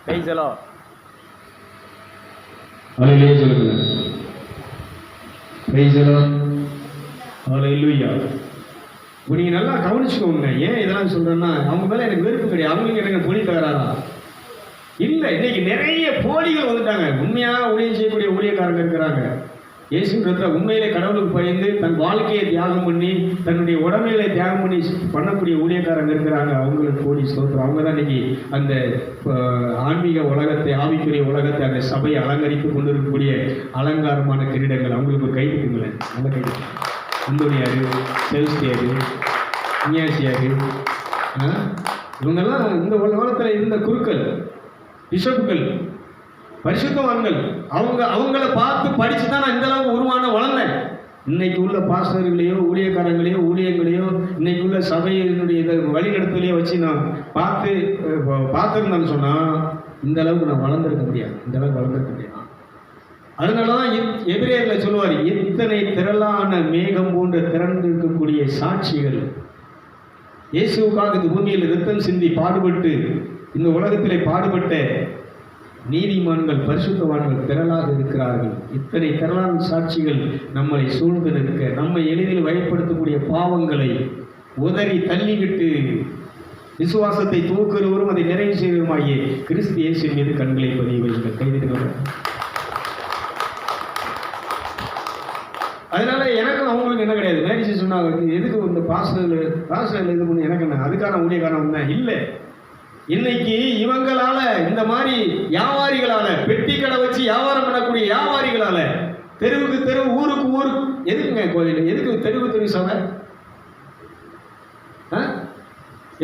கைசலோ அலையிலே சொல்லுங்க. கைசலோ அலையிலுயா. நீங்க நல்லா கவனிச்சுக்கோங்க. ஏன் இதெல்லாம் சொல்றேன்னா, அவங்க மேல எனக்கு வெறுப்பு கிடையாது. அவங்களுக்கு எனக்கு பொழி தகராறா இல்லை. இன்னைக்கு நிறைய போலிகள் வந்துட்டாங்க. உண்மையாக ஊழியம் செய்யக்கூடிய ஊழியக்காரங்க இருக்கிறாங்க. இயேசுன்றத உண்மையிலே கடவுளுக்கு பயந்து தன் வாழ்க்கையை தியாகம் பண்ணி தன்னுடைய உடமையில தியாகம் பண்ணி பண்ணக்கூடிய ஊழியக்காரங்க இருக்கிறாங்க. அவங்களுக்கு கோடி ஸ்தோத்திரம். அவங்க தான் இன்னைக்கு அந்த ஆன்மீக உலகத்தை, ஆவிக்குரிய உலகத்தை, அந்த சபையை அலங்கரித்து கொண்டு இருக்கக்கூடிய அலங்காரமான கிரீடங்கள். அவங்களுக்கு ஒரு கைதுக்குங்களேன், நல்ல கைது. அந்தோனியாரு, செல்சியாரு, இஞ்ஞாசியாரு, இவங்கெல்லாம் இந்த உலகத்தில் இருந்த குருக்கள், பிஷப்புகள், பரிசுத்தவான்கள். அவங்கள பார்த்து படித்து தான் நான் இந்த அளவுக்கு உருவான வளர்ந்தேன். இன்னைக்கு உள்ள பாஸ்டர்களையோ ஊழியக்காரங்களையோ ஊழியங்களையோ இன்னைக்கு உள்ள சபையினுடைய இதை வழிநடத்தலையோ வச்சு நான் பார்த்துருந்தேன்னு சொன்னால் இந்த அளவுக்கு நான் வளர்ந்துருக்க முடியாது. இந்த அளவுக்கு வளர்ந்துருக்க முடியாது. அதனால தான் எபிரேயர்ல சொல்லுவார், இத்தனை திரளான மேகம் போன்ற திறந்து இருக்கக்கூடிய சாட்சிகள் இயேசுவுக்காக இந்த பூமியில் இரத்தம் சிந்தி பாடுபட்டு இந்த உலகத்திலே பாடுபட்ட நீதிமான்கள், பரிசுத்தவான்கள் திரளாக இருக்கிறார்கள். இத்தனை திரளான சாட்சிகள் நம்மளை சூழ்ந்து நிற்க, நம்மை எளிதில் வயப்படுத்தக்கூடிய பாவங்களை உதறி தள்ளிவிட்டு விசுவாசத்தை தூக்குறவரும் அதை நிறைவு செய்வருமாகிய கிறிஸ்து இயேசுவின் மீது கண்களை பதிவு வைங்கள். கைதிட்டு. அதனால எனக்கும் அவங்களுக்கு என்ன கிடையாது. மேரிசி சொன்னாங்க, எதுக்கு இந்த பாஸ்டர்கள் இது பண்ணி எனக்கு என்ன அதுக்கான ஊழியக்காரன் தான் இல்லை. இன்னைக்கு இவங்களால, இந்த மாதிரி வியாபாரிகளால, பெட்டி கடை வச்சு வியாபாரம் பண்ணக்கூடிய வியாபாரிகளால, தெருவுக்கு தெரு, ஊருக்கு ஊர், எதுக்குங்க கோயில், எதுக்கு தெருவுக்கு தெரு சபை?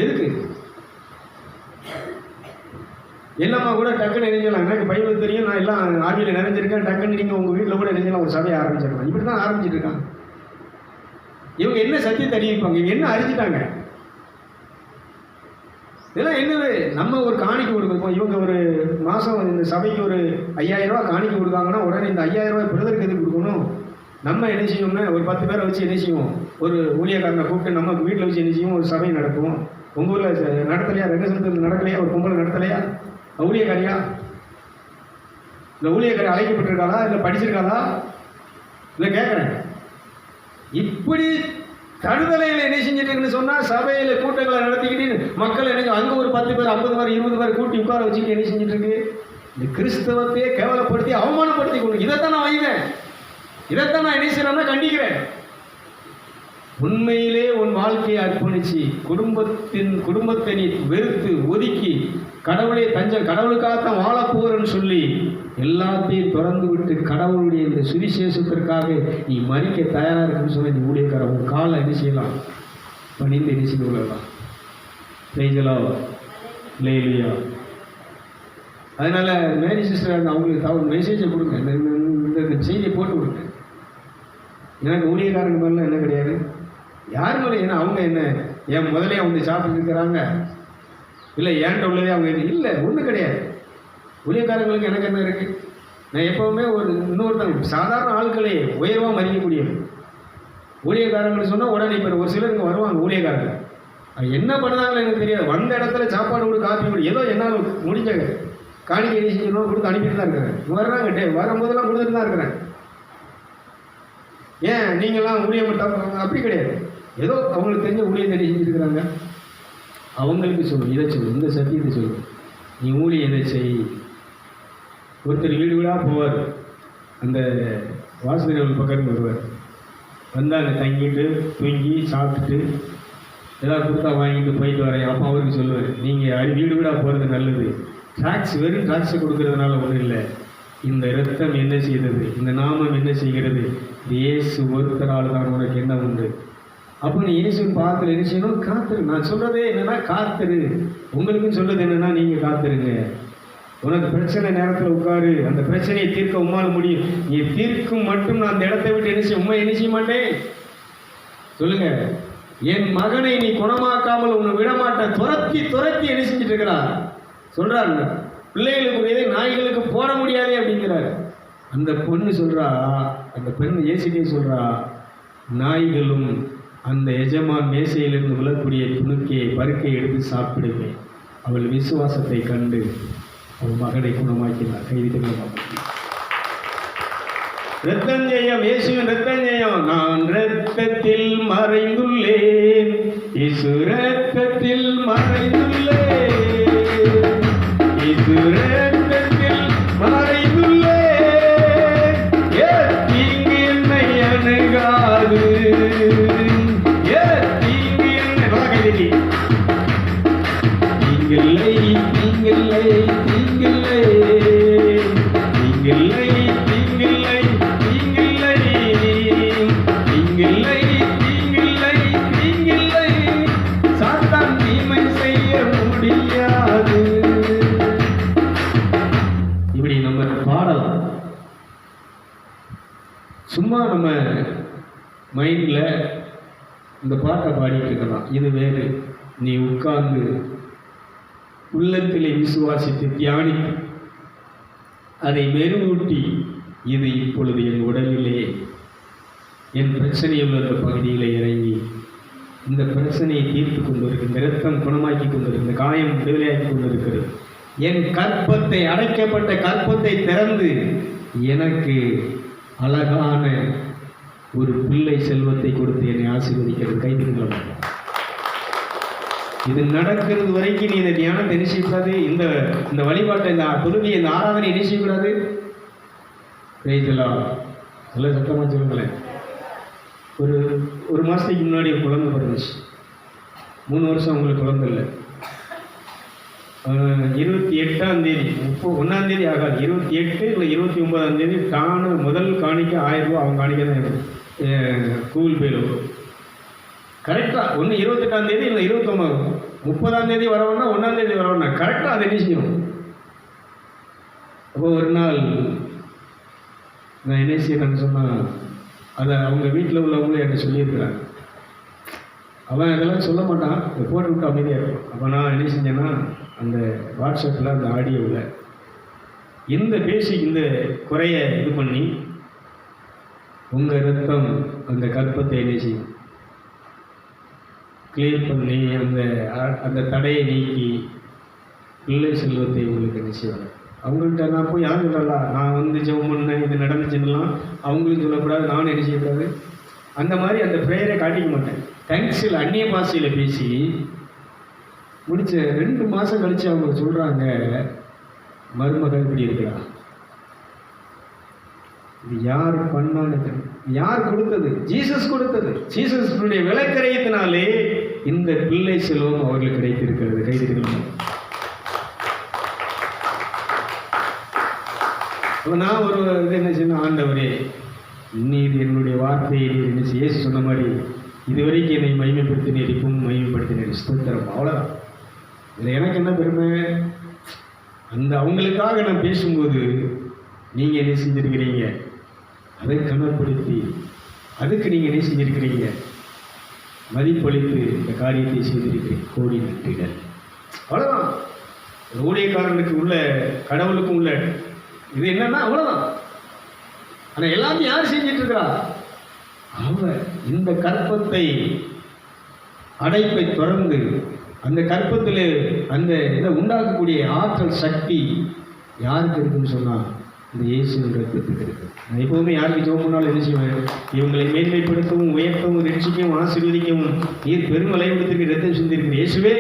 எதுக்கு? எல்லாமா கூட டக்குன்னு நினைஞ்சலாம். எனக்கு பைபிள் தெரியும், நான் எல்லாம் ஆர்மியில் நிறைஞ்சிருக்கேன். டக்குன்னு நீங்கள் உங்கள் வீட்டில் கூட நினைஞ்சலாம், ஒரு சபையை ஆரம்பிச்சிருக்கலாம். இப்படி தான் ஆரம்பிச்சுட்டு இருக்காங்க. இவங்க என்ன சத்தியத்தை அறிவிப்பாங்க? இவங்க என்ன அறிஞ்சிட்டாங்க? இதெல்லாம் என்னது? நம்ம ஒரு காணிக்கை கொடுக்குறோம். இவங்க ஒரு மாதம் இந்த சபைக்கு ஒரு 5000 ரூபா காணிக்கை கொடுக்காங்கன்னா உடனே இந்த 5000 ரூபாய் பிரதருக்கு எதுக்கு கொடுக்கணும்? நம்ம என்ன செய்வோம்னா ஒரு 10 பேரை வச்சு என்ன செய்வோம், ஒரு ஊழியக்காரனை கூப்பிட்டு நம்ம வீட்டில் வச்சு என்ன செய்வோம், ஒரு சபை நடக்கும். உங்கள் ஊரில் நடத்தலையா? ரங்கசனத்தில் நடக்கலையா? ஒரு பொம்பளை நடத்தலையா? ஊழியக்காரியா? இந்த ஊழியக்காரி அழைக்கப்பட்டிருக்காளா? இல்லை படிச்சிருக்காளா? இல்லை கேட்குறேன். இப்படி தடுதலையில் என்ன செஞ்சுட்டு சொன்னால் சபையில் கூட்டங்களை நடத்திக்கிட்டு மக்கள் என்ன அங்கே ஒரு 10 பேர் 50 பேர் 20 பேர் கூட்டி உட்கார வச்சுட்டு என்ன செஞ்சுட்டு இருக்கு? இந்த கிறிஸ்தவத்தையே கேவலப்படுத்தி அவமானப்படுத்தி கொண்டு. இதைத்தான் நான் வைவேன், இதைத்தான் நான் என்ன செய்யறேன்னா கண்டிக்கிறேன். உண்மையிலே உன் வாழ்க்கையை அர்ப்பணிச்சு குடும்பத்தை நீ வெறுத்து ஒதுக்கி கடவுளே தஞ்சம், கடவுளுக்காகத்தான் வாழப்போறன்னு சொல்லி எல்லாத்தையும் திறந்து விட்டு கடவுளுடைய இந்த சுவிசேஷத்திற்காக நீ மறிக்க தயாராக இருக்குன்னு சொல்லி நீ ஊழியக்கார உன் காலை என்ன செய்யலாம், பணிந்து என்ன செய்து கொள்ளலாம். லேலியா. அதனால மேரி சிஸ்டர் அவங்களுக்கு தவறு மெசேஜை கொடுங்க, இந்த செய்தியை போட்டு கொடுங்க. எனக்கு ஊழியக்காரங்க மேலாம் என்ன கிடையாது, யார் மேலே. ஏன்னா அவங்க என்ன என் முதலே அவங்க சாப்பிட்டு இருக்கிறாங்க, இல்லை ஏன்ட்ட உள்ளதே அவங்க இல்லை, ஒன்றும் கிடையாது. ஊழியக்காரங்களுக்கு எனக்கு என்ன இருக்குது? நான் எப்போவுமே ஒரு இன்னொருத்தங்க சாதாரண ஆட்களே உயர்வாக மதிக்கக்கூடிய ஊழியக்காரங்கன்னு சொன்னால் உடனே இப்போ ஒரு சிலர் இங்கே வருவாங்க ஊழியக்காரங்க, என்ன பண்ணுறாங்களோ எனக்கு தெரியாது. வந்த இடத்துல சாப்பாடு கூட காப்பி கூட ஏதோ என்னால் முடிஞ்ச காணிக்கை செஞ்சு கொடுத்து அனுப்பிட்டு தான் இருக்கிறேன். வர்றாங்க வரும்போதெல்லாம் கொடுத்துட்டு தான் இருக்கிறேன். ஏன் நீங்கள்லாம் ஊழியம் அப்படி கிடையாது. ஏதோ அவங்களுக்கு தெரிஞ்ச ஊழியம் தெரிய செஞ்சுருக்கிறாங்க. அவங்களுக்கு சொல்லணும், இதை சொல்லு, இந்த சத்தியத்தை சொல்லு, நீ ஊழியம் எதை செய். ஒருத்தர் வீடு வீடாக போவார், அந்த வாசகர்கள் பக்கத்துக்கு வருவார். வந்தால் அங்கே தங்கிட்டு தூங்கி சாப்பிட்டுட்டு ஏதாவது கொடுத்தா வாங்கிட்டு போயிட்டு வரேன். அப்போ அவருக்கு சொல்லுவேன், நீங்கள் வீடு வீடாக போகிறது நல்லது. ட்ராக்ஸ் வெறும் ட்ராக்ஸை கொடுக்கறதுனால ஒன்றும் இல்லை. இந்த இரத்தம் என்ன செய்கிறது, இந்த நாமம் என்ன செய்கிறது, இயேசு ஒருத்தரால் தான் உனக்கு என்ன உண்டு. அப்போ நீ இயேசுவின் பாதத்தில் என்ன செய்யணும்? காத்துரு. நான் சொல்றதே என்னன்னா காத்துரு. உங்களுக்கும் சொல்றது என்னன்னா நீங்க காத்துருங்க. உனக்கு பிரச்சனை நேரத்தில் உட்காரு, அந்த பிரச்சனையை தீர்க்க உம்மால் முடியும். நீ தீர்க்கும் மட்டும் நான் அந்த இடத்தை விட்டு என்ன செய்ய உண்மை என்ன செய்ய மாட்டேன் சொல்லுங்க. என் மகனை நீ குணமாக்காமல் உன்னை விடமாட்ட, துரத்தி துரத்தி என்ன செஞ்சுட்டு இருக்கிறார் சொல்றாருங்க. பிள்ளைகளுக்கு நாய்களுக்கு போட முடியாதே அப்படிங்கிறார். அந்த பொண்ணு சொல்றா, அந்த பெண் இயேசுவே சொல்றா, நாய்களும் அந்த எஜமான் மேசையிலிருந்து விழக்கூடிய துணுக்கியை பருக்கை எடுத்து சாப்பிடுவேன். அவள் விசுவாசத்தை கண்டு அவள் மகனை குணமாக்கினார். கைதிகள் இரத்தஞ்செயம், இயேசுவின் இரத்தஞ்செயம். நான் இரத்தத்தில் மறைந்துள்ளேன், இயேசு இரத்தத்தில் மறைந்துள்ளேன், இயேசு இரத்தத்தில் மறைந்துள்ளேன். தீங்கு என்னை அணுகாது, தீங்கு என்னை தீங்கில்லை, தீங்கில்லை, தீங்கில்லை, தீங்கில்லை, தீங்கில்லை, தீங்கில்லை, தீங்கில்லை, தீங்கில்லை, தீங்கில்லை. சாத்தான் தீமை செய்ய முடியாது. இப்படி நம்ம பாடலாம். சும்மா நம்ம மைண்ட்ல இந்த பாட்டை பாடிட்டு இருக்கலாம். இது வேறு. நீ உட்கார்ந்து உள்ளத்திலே விசுவாசித்து தியானி, அதை மெருகூட்டி, இது இப்பொழுது என் உடலிலே என் பிரச்சனையுள்ள அந்த பகுதியில் இறங்கி இந்த பிரச்சனையை தீர்த்து கொண்டிருக்கிற, இரத்தம் குணமாக்கி கொண்டிருக்கிற, காயம் விடுதலையாக்கி கொண்டிருக்கிறது. என் கற்பத்தை, அடைக்கப்பட்ட கற்பத்தை திறந்து எனக்கு அழகான ஒரு பிள்ளை செல்வத்தை கொடுத்து என்னை ஆசீர்வதிக்கிறது. கைதிகள் இது நடக்கிறது வரைக்கும் நீ இந்த தியானத்தை என்ன செய்யக்கூடாது? இந்த வழிபாட்டை, இந்த தொழுகையை, இந்த ஆராதனை என்ன செய்யக்கூடாது? பேசலாம். நல்ல சத்தமாக சொல்லுங்களேன். ஒரு மாதத்துக்கு முன்னாடி ஒரு குழந்தை பிறந்துச்சு. 3 வருஷம் அவங்களுக்கு குழந்தை இல்லை. 28ஆம் தேதி, 31ஆம் தேதி ஆகாது, 28 இல்லை 29ஆம் தேதி முதல் காணிக்க 1000 ரூபா அவங்க காணிக்க தான் கூகுள் பேல வரும். கரெக்டாக ஒன்று 28ஆம் தேதி இல்லை 29, 30ஆம் தேதி வரணும்னா 1ஆம் தேதி வரணும்னா கரெக்டாக அதை என்ன செய்யணும். அப்போ ஒரு நாள் நான் என்ன செய்யறேன்னு சொன்னால், அதை அவங்க வீட்டில் உள்ளவங்களும் என்கிட்ட சொல்லியிருக்கிறாங்க. அவன் இதெல்லாம் சொல்ல மாட்டான், போட்டு விட்டு அமைதியாக இருக்கும். அப்போ நான் என்ன செஞ்சேன்னா, அந்த வாட்ஸ்அப்பில் அந்த ஆடியோவில் இந்த இந்த குறையை இது பண்ணி, உங்கள் ரத்தம் அந்த கற்பத்தை என்ன செய்யும் கிளியர் பண்ணி, அந்த தடையை நீக்கி பிள்ளை செல்வத்தை உங்களுக்கு என்ன செய்வாங்க. அவங்கள்ட்ட நான் போய் யாரும் சொல்லலாம், நான் ஜெபம் பண்ணேன், இது நடந்துச்சுன்னெலாம் அவங்களும் சொல்லக்கூடாது, நானும் என்ன செய்யக்கூடாது. அந்த மாதிரி அந்த ப்ரேயரை காட்டிக்க மாட்டேன். தேங்க்ஸில் அந்நிய பாஷையில் பேசி முடிச்ச 2 மாதம் கழித்து அவங்க சொல்கிறாங்க, மருமகள் இப்படி இருக்கிறா. இது யார் பண்ணான்னு, யார் கொடுத்தது? ஜீசஸ் கொடுத்தது. ஜீசஸுடைய விலைக்கரையத்தினாலே இந்த பிள்ளை செல்வம் அவர்களுக்கு கிடைத்திருக்கிறது. கைதிகள் நான் ஒரு இது என்ன செய்ய, ஆண்டவரே நீர் என்னுடைய வார்த்தையை என்ன செய்ய சொன்ன மாதிரி இதுவரைக்கும் என்னை மகிமைப்படுத்தினீர், இப்பவும் மகிமைப்படுத்தினீர், ஸ்தோத்திரம். அவ்வளோதான். இதில் எனக்கு என்ன பெருமை, அவங்களுக்காக நான் பேசும்போது நீங்கள் என்ன செஞ்சுருக்கிறீங்க, அதை கனப்படுத்தி அதுக்கு நீங்கள் என்ன செஞ்சுருக்கிறீங்க, மதிப்பளித்து இந்த காரியத்தை செய்திருக்கிறீங்க. கோடி நன்றிகள். அவ்வளோதான். ஊழியக்காரனுக்கு உள்ள கடவுளுக்கும் உள்ள இது என்னன்னா அவ்வளோதான். ஆனால் எல்லாத்தையும் யார் செஞ்சிட்டு இருக்கிறா? அவ இந்த கற்பத்தை அடைப்பை தொடர்ந்து அந்த கற்பத்தில் அந்த இதை உண்டாக்கக்கூடிய ஆற்றல் சக்தி யாருக்கு இருக்குன்னு சொன்னால் இந்த இயேசுவின் ரத்தத்துக்கு இருக்கு. நான் எப்போவுமே யாருக்கு ஜெபம் பண்ணாலும் என்ன செய்வேன், இவங்களை மேன்மைப்படுத்தவும் உயர்த்தவும் ரட்சிக்கவும் ஆசீர்வதிக்கவும் நீர் பெருமலை விடத்திற்கு ரத்தம் சிந்திருக்கிற இயேசுவே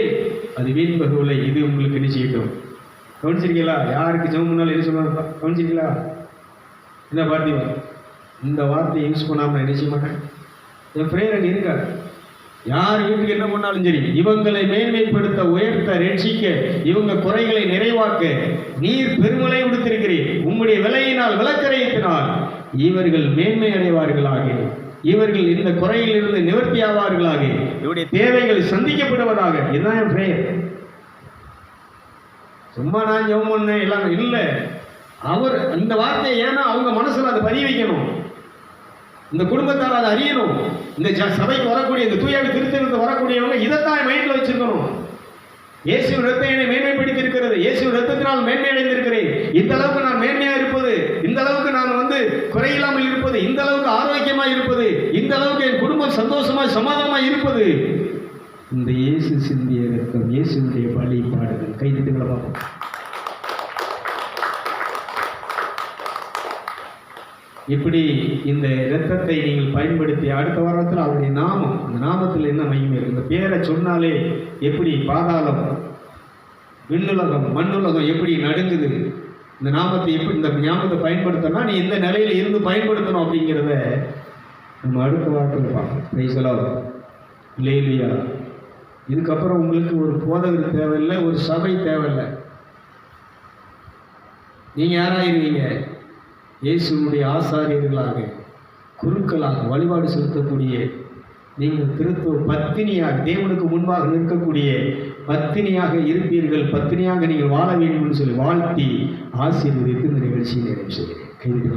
அது வீண் பகவில்லை, இது உங்களுக்கு என்ன செய்யட்டும். கவனிச்சிருக்கீங்களா? யாருக்கு ஜெபம் பண்ணாலும் என்ன சொன்னாங்க கவனிச்சிருக்கீங்களா? இந்த வார்த்தை, இந்த வார்த்தையை யூஸ் பண்ணாமல் நான் என்ன செய்ய மாட்டேன். என் பிரேயர் இருக்காது. யார் வீட்டுக்கு என்ன பண்ணாலும் சரி, இவங்களை மேன்மைப்படுத்த உயர்த்த ரட்சிக்க இவங்க குறைகளை நிறைவாக்க நீர் பெருமலை விடுத்திருக்கிறீர். உம்முடைய விலையினால் விளக்கரையினால் இவர்கள் மேன்மை அடைவார்களாக இவர்கள் இந்த குறையிலிருந்து நிவர்த்தி ஆவார்களாக, இவருடைய தேவைகள் சந்திக்கப்படுவதாக. இதுதான் என் பிரேயர். சும்மா நான் ஜெபம் பண்ணேன் எல்லாம் இல்லை. அவர் இந்த வார்த்தையை ஏன்னா அவங்க மனசுல அதை பதிய வைக்கணும், இந்த குடும்பத்தார் அதை அறியணும். இந்த சபைக்கு வரக்கூடிய இந்த தூயாவி திருத்தலத்துக்கு வரக்கூடியவங்க இதைத்தான் மைண்ட்ல வச்சிருக்கணும். இயேசுவின் ரத்தம் என்னை மேன்மைப்படுத்தி இருக்கிறது, இயேசுவின் ரத்தத்தினால் மேன்மை அடைந்திருக்கிறேன். இந்த அளவுக்கு நான் மேன்மையா இருப்பது, இந்த அளவுக்கு நான் குறையில்லாமல் இருப்பது, இந்த அளவுக்கு ஆரோக்கியமா இருப்பது, இந்த அளவுக்கு என் குடும்பம் சந்தோஷமா சமாதானமா இருப்பது இந்த இயேசு சிந்திய ரத்தம், இயேசுடைய பலி பாடுகள். கைதிட்டுகளை பார்ப்போம். இப்படி இந்த இரத்தத்தை நீங்கள் பயன்படுத்தி அடுத்த வாரத்தில் அவருடைய நாமம், அந்த நாமத்தில் என்ன மகிமை இருக்கு? இந்த பேரை சொன்னாலே எப்படி பாதாளம், விண்ணுலகம், மண்ணுலகம் எப்படி நடுங்குது. இந்த நாமத்தை எப்படி, இந்த ஞாபகத்தை பயன்படுத்தணும்னா நீ எந்த நிலையில் இருந்து பயன்படுத்தணும் அப்படிங்கிறத நம்ம அடுத்த வாரத்தில் பார்ப்போம். Praise the lord. அல்லேலூயா. இதுக்கப்புறம் உங்களுக்கு ஒரு போதகர் தேவையில்லை, ஒரு சபை தேவையில்லை. நீங்கள் யாராயிருவீங்க? இயேசுனுடைய ஆசாரியர்களாக, குருக்களாக, வழிபாடு செலுத்தக்கூடிய நீங்கள் கிறிஸ்துவ பத்தினியாக, தேவனுக்கு முன்பாக நிற்கக்கூடிய பத்தினியாக இருப்பீர்கள். பத்தினியாக நீங்கள் வாழ வேண்டும் என்று சொல்லி வாழ்த்தி ஆசீர்வதித்து இந்த நிகழ்ச்சியை நிறைவு செய்கிறேன். கைது